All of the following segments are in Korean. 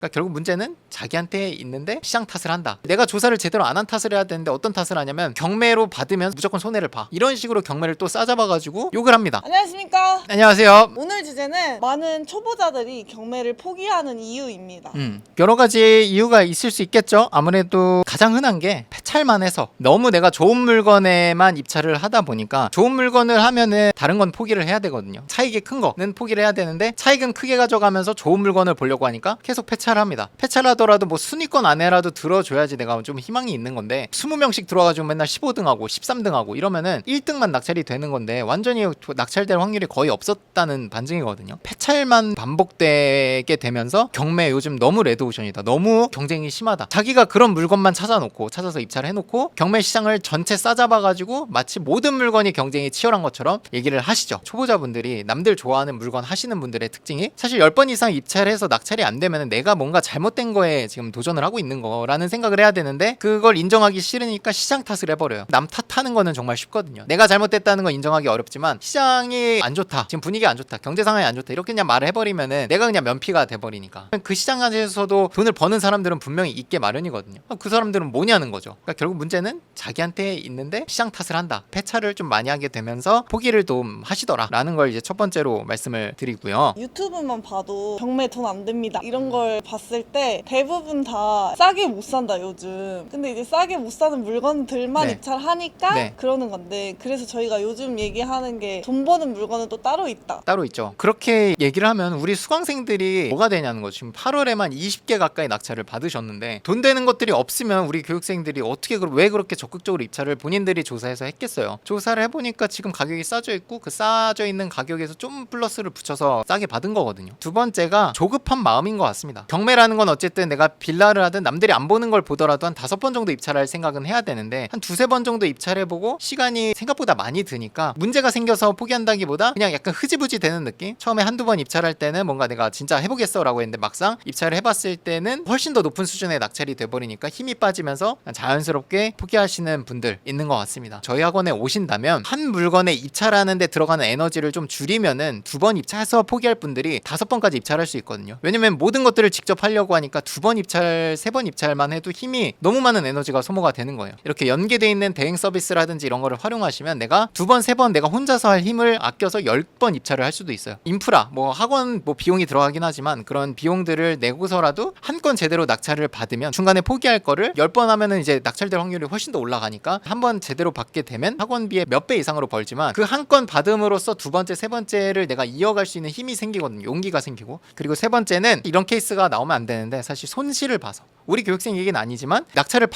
그러니까 결국 문제는 자기한테 있는데 시장 탓을 한다. 내가 조사를 제대로 안 한 탓을 해야 되는데 어떤 탓을 하냐면 경매로 받으면 무조건 손해를 봐. 이런 식으로 경매를 또 싸잡아가지고 욕을 합니다. 안녕하십니까. 안녕하세요. 오늘 주제는 많은 초보자들이 경매를 포기하는 이유입니다. 여러 가지 이유가 있을 수 있겠죠. 아무래도 가장 흔한 게 폐찰만 해서 너무 내가 좋은 물건에만 입찰을 하다 보니까 좋은 물건을 하면은 다른 건 포기를 해야 되거든요. 차익이 큰 거는 포기를 해야 되는데 차익은 크게 가져가면서 좋은 물건을 보려고 하니까 계속 폐찰을 합니다. 폐찰하더라도 뭐 순위권 안에라도 들어줘야지 내가 좀 희망이 있는 건데 20명씩 들어가지고 맨날 15등하고 13등하고 이러면은 1등만 낙찰이 되는 건데 완전히 낙찰될 확률이 거의 없었다는 반증이거든요. 폐찰만 반복되게 되면서 경매 요즘 너무 레드오션이다. 너무 경쟁이 심하다. 자기가 그런 물건만 찾아서 입찰해놓고 경매 시장을 전체 싸잡아가지고 마치 모든 물건이 경쟁이 치열한 것처럼 얘기를 하시죠. 초보자분들이 남들 좋아하는 물건 하시는 분들의 특징이 사실 10번 이상 입찰해서 낙찰이 안 되면 내가 뭔가 잘못된 거에 지금 도전을 하고 있는 거라는 생각을 해야 되는데 그걸 인정하기 싫으니까 시장 탓을 해버려요. 남 탓하는 거는 정말 쉽거든요. 내가 잘못됐다는 건 인정하기 어렵지만 시장이 안 좋다, 지금 분위기가 안 좋다, 경제 상황이 안 좋다 이렇게 그냥 말을 해버리면은 내가 그냥 면피가 돼버리니까 그 시장 안에서도 돈을 버는 사람들은 분명히 있게 마련이거든요. 그 사람들은 뭐냐는 거죠. 그러니까 결국 문제는 자기한테 있는데 시장 탓을 한다. 폐차를 좀 많이 하게 되면서 포기를 좀 하시더라 라는 걸 이제 첫 번째로 말씀을 드리고요. 유튜브만 봐도 경매 돈 안 됩니다 이런 걸 봤을 때 대부분 다 싸게 못 산다 요즘. 근데 이제 싸게 못 사는 물건들만 네. 입찰하니까 네. 그러는 건데, 그래서 저희가 요즘 얘기하는 게 돈 버는 물건은 또 따로 있다. 따로 있죠. 그렇게 얘기를 하면 우리 수강생들이 뭐가 되냐는 거죠. 지금 8월에만 20개 가까이 낙찰을 받으셨는데 돈 되는 것들이 없으면 우리 교육생들이 어떻게 왜 그렇게 적극적으로 입찰을 본인들이 조사해서 했겠어요. 조사를 해보니까 지금 가격이 싸져 있고 그 싸져 있는 가격에서 좀 플러스를 붙여서 싸게 받은 거거든요. 두 번째가 조급한 마음인 것 같습니다. 경매라는 건 어쨌든 내가 빌라를 하든 남들이 안 보는 걸 보더라도 한 5번 정도 입찰할 생각은 해야 되는데 한 2-3번 정도 입찰해보고 시간이 생각보다 많이 드니까 문제가 생겨서 포기한다기보다 그냥 약간 흐지부지 되는 느낌? 처음에 한두 번 입찰할 때는 뭔가 내가 진짜 해보겠어 라고 했는데 막상 입찰을 해봤을 때는 훨씬 더 높은 수준의 낙찰이 돼버리니까 힘이 빠지면서 자연스럽게 포기하시는 분들 있는 것 같습니다. 저희 학원에 오신다면 한 물건에 입찰하는데 들어가는 에너지를 좀 줄이면은 2번 입찰해서 포기할 분들이 5번까지 입찰할 수 있거든요. 왜냐면 모든 것들을 직접 하려고 하니까 2번 입찰, 3번 입찰만 해도 힘이 너무 많은 에너지가 소모가 되는 거예요. 이렇게 연계되어 있는 대행 서비스라든지 이런 거를 활용하시면 내가 2번, 3번 내가 혼자서 할 힘을 아껴서 10번 입찰을 할 수도 있어요. 인프라, 뭐 학원 뭐 비용이 들어가긴 하지만 그런 비용들을 내고서라도 한 건 제대로 낙찰을 받으면 중간에 포기할 거를 10번 하면은 이제 낙찰될 확률이 훨씬 더 올라가니까 한 번 제대로 받게 되면 학원비의 몇 배 이상으로 벌지만 그 한 건 받음으로써 두 번째, 세 번째를 내가 이어갈 수 있는 힘이 생기거든요. 용기가 생기고. 그리고 세 번째는 이런 케이스가 나오면 안 되는데 사실 손실을 봐서 우리 교육생 얘기는 아니지만 낙찰을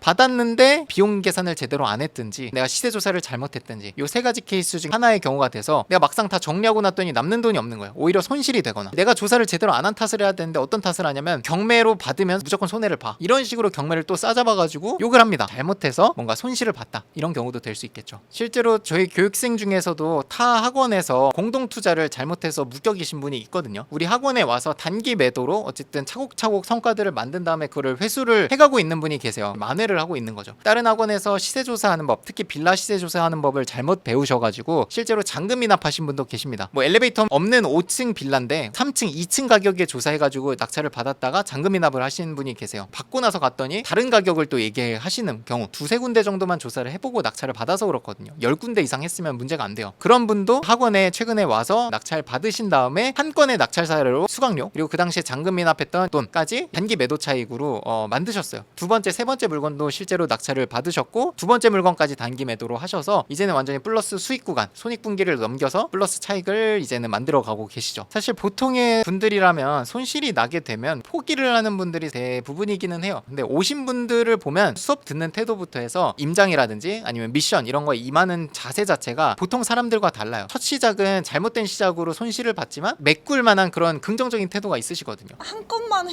받았는데 비용 계산을 제대로 안 했든지 내가 시세 조사를 잘못했든지 요 세 가지 케이스 중 하나의 경우가 돼서 내가 막상 다 정리하고 났더니 남는 돈이 없는 거예요. 오히려 손실이 되거나 내가 조사를 제대로 안 한 탓을 해야 되는데 어떤 탓을 하냐면 경매로 받으면 무조건 손해를 봐. 이런 식으로 경매를 또 싸잡아가지고 욕을 합니다. 잘못해서 뭔가 손실을 봤다. 이런 경우도 될 수 있겠죠. 실제로 저희 교육생 중에서도 타 학원에서 공동 투자를 잘못해서 묶여계신 분이 있거든요. 우리 학원에 와서 단기 매도로 어쨌든 차곡차곡 성과들을 만든 다음에 그거를 회수를 해가고 있는 분이 계세요. 만회를 하고 있는 거죠. 다른 학원에서 시세 조사하는 법, 특히 빌라 시세 조사하는 법을 잘못 배우셔가지고 실제로 잔금 미납하신 분도 계십니다. 뭐 엘리베이터 없는 5층 빌라인데 3층, 2층 가격에 조사해가지고 낙찰을 받았다가 잔금 미납을 하시는 분이 계세요. 받고 나서 갔더니 다른 가격을 또 얘기하시는 경우 2-3군데 정도만 조사를 해보고 낙찰을 받아서 그렇거든요. 10군데 이상 했으면 문제가 안 돼요. 그런 분도 학원에 최근에 와서 낙찰 받으신 다음에 한 건의 낙찰 사례로 수강료 그리고 그 당시에 잔금 미납했던 돈까지 단기 매도 차익으로 만드셨어요. 두 번째, 세 번째 물건도 실제로 낙찰을 받으셨고 두 번째 물건까지 단기 매도로 하셔서 이제는 완전히 플러스 수익 구간, 손익분기를 넘겨서 플러스 차익을 이제는 만들어 가고 계시죠. 사실 보통의 분들이라면 손실이 나게 되면 포기를 하는 분들이 대부분이기는 해요. 근데 오신 분들을 보면 수업 듣는 태도부터 해서 임장이라든지 아니면 미션 이런 거에 임하는 자세 자체가 보통 사람들과 달라요. 첫 시작은 잘못된 시작으로 손실을 봤지만 메꿀 만한 그런 긍정적인 태도가 있으시거든요. 한 건만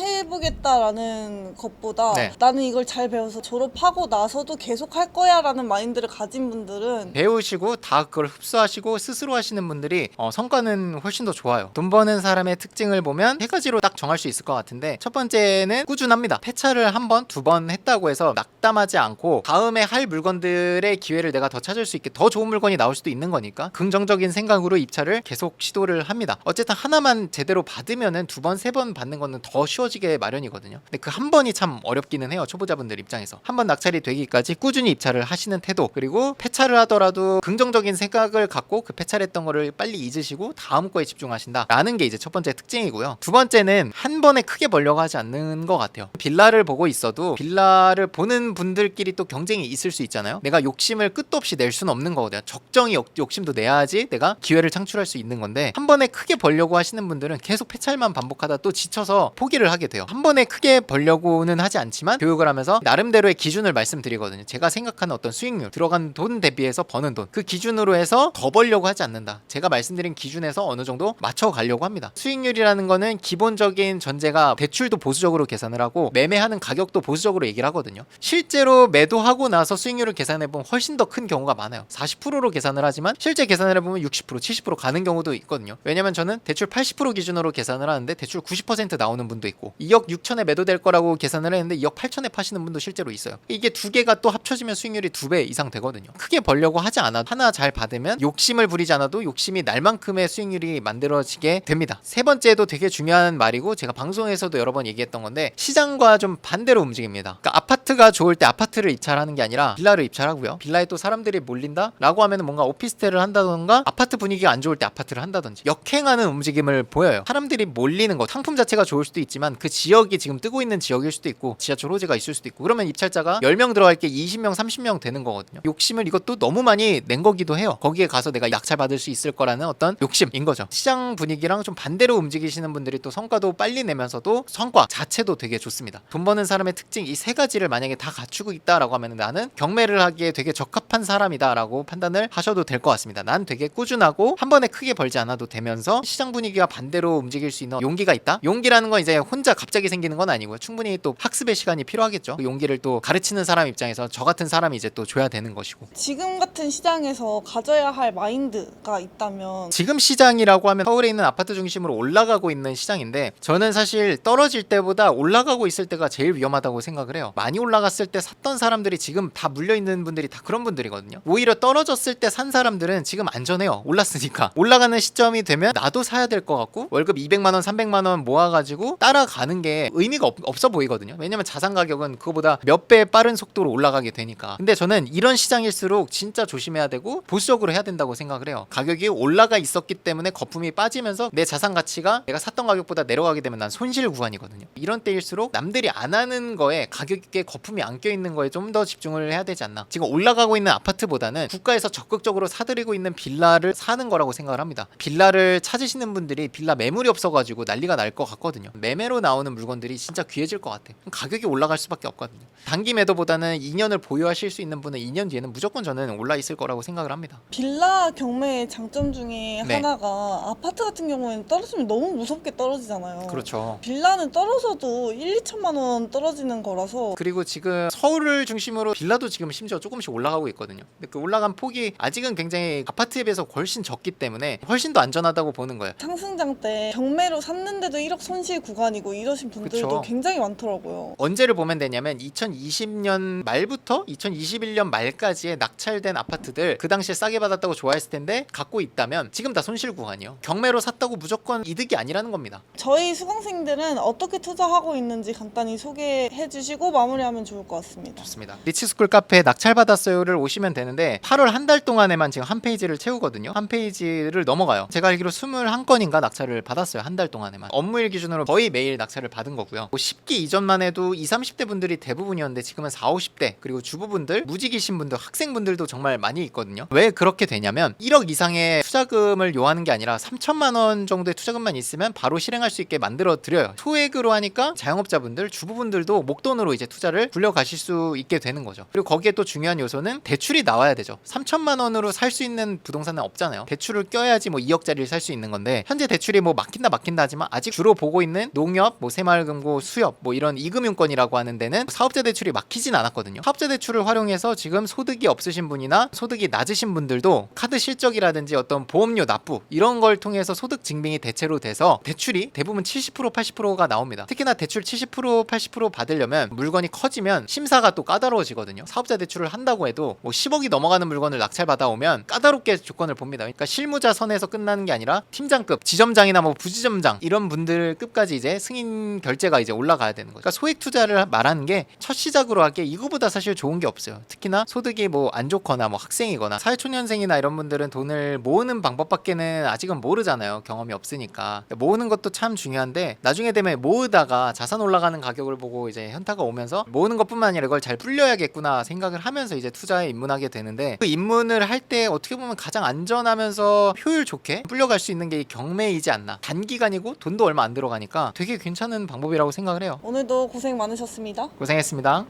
해보겠다라는 것보다 네. 나는 이걸 잘 배워서 졸업하고 나서도 계속 할 거야 라는 마인드를 가진 분들은 배우시고 다 그걸 흡수하시고 스스로 하시는 분들이 성과는 훨씬 더 좋아요. 돈 버는 사람의 특징을 보면 세 가지로 딱 정할 수 있을 것 같은데 첫 번째는 꾸준합니다. 폐차를 한 번, 2번 했다고 해서 낙담하지 않고 다음에 할 물건들의 기회를 내가 더 찾을 수 있게 더 좋은 물건이 나올 수도 있는 거니까 긍정적인 생각으로 입찰을 계속 시도를 합니다. 어쨌든 하나만 제대로 받으면은 2번, 3번 받는 거는 부분은 더 쉬워지게 마련이거든요. 근데 그 한 번이 참 어렵기는 해요. 초보자분들 입장에서. 한 번 낙찰이 되기까지 꾸준히 입찰을 하시는 태도, 그리고 폐차를 하더라도 긍정적인 생각을 갖고 그 폐차했던 거를 빨리 잊으시고 다음 거에 집중하신다라는 게 이제 첫 번째 특징이고요. 두 번째는 한 번에 크게 벌려고 하지 않는 것 같아요. 빌라를 보고 있어도 빌라를 보는 분들끼리 또 경쟁이 있을 수 있잖아요. 내가 욕심을 끝도 없이 낼 수는 없는 거거든요. 적정히 욕심도 내야지 내가 기회를 창출할 수 있는 건데, 한 번에 크게 벌려고 하시는 분들은 계속 폐찰만 반복하다 또 지쳐서 포기를 하게 돼요. 한 번에 크게 벌려고는 하지 않지만 교육을 하면서 나름대로의 기준을 말씀드리거든요. 제가 생각하는 어떤 수익률, 들어간 돈 대비해서 버는 돈, 그 기준으로 해서 더 벌려고 하지 않는다. 제가 말씀드린 기준에서 어느 정도 맞춰 가려고 합니다. 수익률이라는 거는 기본적인 전제가 대출도 보수적으로 계산을 하고 매매하는 가격도 보수적으로 얘기를 하거든요. 실제로 매도하고 나서 수익률을 계산해보면 훨씬 더 큰 경우가 많아요. 40%로 계산을 하지만 실제 계산을 해보면 60%, 70% 가는 경우도 있거든요. 왜냐면 저는 대출 80% 기준으로 계산을 하는데 대출 90% 나오는 분도 있고, 2억 6천에 매도될 거라고 계산을 했는데 2억 8천에 파시는 분도 실제로 있어요. 이게 두 개가 또 합쳐지면 수익률이 2배 이상 되거든요. 크게 벌려고 하지 않아도, 하나 잘 받으면 욕심을 부리지 않아도 욕심이 날 만큼의 수익률이 만들어지게 됩니다. 세 번째도 되게 중요한 말이고, 제가 방송에서도 여러 번 얘기했던 건데, 시장과 좀 반대로 움직입니다. 그러니까 아파트가 좋을 때 아파트를 입찰하는 게 아니라 빌라를 입찰하고요. 빌라에 또 사람들이 몰린다? 라고 하면 뭔가 오피스텔을 한다던가, 아파트 분위기가 안 좋을 때 아파트를 한다든지 역행하는 움직임을 보여요. 사람들이 몰리는 것, 상품 자체가 좋을 수도 있지만 그 지역이 지금 뜨고 있는 지역일 수도 있고 지하철 호재가 있을 수도 있고, 그러면 입찰자가 10명 들어갈 게 20명 30명 되는 거거든요. 욕심을 이것도 너무 많이 낸 거기도 해요. 거기에 가서 내가 낙찰 받을 수 있을 거라는 어떤 욕심인 거죠. 시장 분위기랑 좀 반대로 움직이시는 분들이 또 성과도 빨리 내면서도 성과 자체도 되게 좋습니다. 돈 버는 사람의 특징, 이 세 가지를 만약에 다 갖추고 있다라고 하면 나는 경매를 하기에 되게 적합한 사람이다라고 판단을 하셔도 될 것 같습니다. 난 되게 꾸준하고 한 번에 크게 벌지 않아도 되면서 시장 분위기와 반대로 움직일 수 있는 용기가 있다. 용기라는 건 이제 혼자 갑자기 생기는 건 아니고요. 충분히 또 학습의 시간이 필요하겠죠. 그 용기를 또 가르치는 사람 입장에서 저 같은 사람이 이제 또 줘야 되는 것이고. 지금 같은 시장에서 가져야 할 마인드가 있다면, 지금 시장이라고 하면 서울에 있는 아파트 중심으로 올라가고 있는 시장인데, 저는 사실 떨어질 때보다 올라가고 있을 때가 제일 위험하다고 생각을 해요. 많이 올라갔을 때 샀던 사람들이 지금 다 물려있는 분들이 다 그런 분들이거든요. 오히려 떨어졌을 때 산 사람들은 지금 안전해요. 올랐으니까. 올라가는 시점이 되면 나도 사야 될 것 같고, 월급 200만원 300만원 모아가지고 따라가는 게 의미가 없어 보이거든요. 왜냐면 자산 가격은 그거보다 몇 배 빠른 속도로 올라가게 되니까. 근데 저는 이런 시장일수록 진짜 조심해야 되고 보수적으로 해야 된다고 생각을 해요. 가격이 올라가 있었기 때문에 거품이 빠지면서 내 자산 가치가 내가 샀던 가격보다 내려가게 되면 난 손실 구간이거든요. 이런 때일수록 남들이 안 하는 거에, 가격에 거품이 안 껴있는 거에 좀 더 집중을 해야 되지 않나. 지금 올라가고 있는 아파트보다는 국가에서 적극적으로 사들이고 있는 빌라를 사는 거라고 생각을 합니다. 빌라를 찾으시는 분들이 빌라 매물이 없어가지고 난리가 날 것 같거든요. 매매로 나오는 물건들이 진짜 귀해질 것 같아요. 가격이 올라갈 수밖에 없거든요. 단기 매도보다는 2년을 보유하실 수 있는 분은 2년 뒤에는 무조건 저는 올라 있을 거라고 생각을 합니다. 빌라 경매의 장점 중에 네. 하나가, 아파트 같은 경우에는 떨어지면 너무 무섭게 떨어지잖아요. 그렇죠. 빌라는 떨어져도 1, 2천만 원 떨어지는 거라서. 그리고 지금 서울을 중심으로 빌라도 지금 심지어 조금씩 올라가고 있거든요. 근데 그 올라간 폭이 아직은 굉장히 아파트에 비해서 훨씬 적기 때문에 훨씬 더 안전하다고 보는 거예요. 상승장 때 경매로 샀는데도 1억 손실 구간이고 이러신 분들도 그쵸. 굉장히 많더라고요. 언제를 보면 되냐면 2020년 말부터 2021년 말까지의 낙찰된 아파트들, 그 당시에 싸게 받았다고 좋아했을 텐데 갖고 있다면 지금 다 손실 구간이요. 경매로 샀다고 무조건 이득이 아니라는 겁니다. 저희 수강생들은 어떻게 투자하고 있는지 간단히 소개해 주시고 마무리하면 좋을 것 같습니다. 좋습니다. 리치스쿨 카페 낙찰 받았어요를 오시면 되는데 8월 한 달 동안에만 지금 한 페이지를 채우거든요. 한 페이지를 넘어가요. 제가 알기로 21건인가 낙찰을 받았어요. 한 달 동안에만. 업무일 기준으로 거의 매일 낙찰을 받은 거고요. 10기 이전만 해도 20, 30대 분들이 대부분이었는데 지금은 40, 50대, 그리고 주부분들, 무직이신 분들, 학생분들도 정말 많이 있거든요. 왜 그렇게 되냐면 1억 이상의 투자금을 요하는 게 아니라 3천만 원 정도의 투자금만 있으면 바로 실행할 수 있게 만들어 드려요. 소액으로 하니까 자영업자분들, 주부분들도 목돈으로 이제 투자를 굴려가실 수 있게 되는 거죠. 그리고 거기에 또 중요한 요소는 대출이 나와야 되죠. 3천만 원으로 살 수 있는 부동산은 없잖아요. 대출을 껴야지 뭐 2억짜리를 살 수 있는 건데, 현재 대출이 뭐 막힌다 하지만 아직 주로 보고 있는 농협, 뭐 새마을금고, 수협, 뭐 이런 이금융권이라고 하는 데는 사업자 대출이 막히진 않았거든요. 사업자 대출을 활용해서 지금 소득이 없으신 분이나 소득이 낮으신 분들도 카드 실적이라든지 어떤 보험료 납부 이런 걸 통해서 소득 증빙이 대체로 돼서 대출이 대부분 70% 80%가 나옵니다. 특히나 대출 70% 80% 받으려면 물건이 커지면 심사가 또 까다로워지거든요. 사업자 대출을 한다고 해도 뭐 10억이 넘어가는 물건을 낙찰 받아오면 까다롭게 조건을 봅니다. 그러니까 실무자 선에서 끝나는 게 아니라 팀장급, 지점장이나 뭐 부지점장 이런 분들급까지 그래야지 이제 승인 결제가 이제 올라가야 되는 거죠. 그러니까 소액 투자를 말하는 게 첫 시작으로 하기에 이거보다 사실 좋은 게 없어요. 특히나 소득이 뭐 안 좋거나 뭐 학생이거나 사회초년생이나 이런 분들은 돈을 모으는 방법밖에는 아직은 모르잖아요. 경험이 없으니까. 모으는 것도 참 중요한데 나중에 되면 모으다가 자산 올라가는 가격을 보고 이제 현타가 오면서 모으는 것뿐만 아니라 이걸 잘 불려야겠구나 생각을 하면서 이제 투자에 입문하게 되는데, 그 입문을 할 때 어떻게 보면 가장 안전하면서 효율 좋게 불려갈 수 있는 게 이 경매이지 않나. 단기간이고 돈도 얼마 안 들어가니까 되게 괜찮은 방법이라고 생각을 해요. 오늘도 고생 많으셨습니다. 고생했습니다.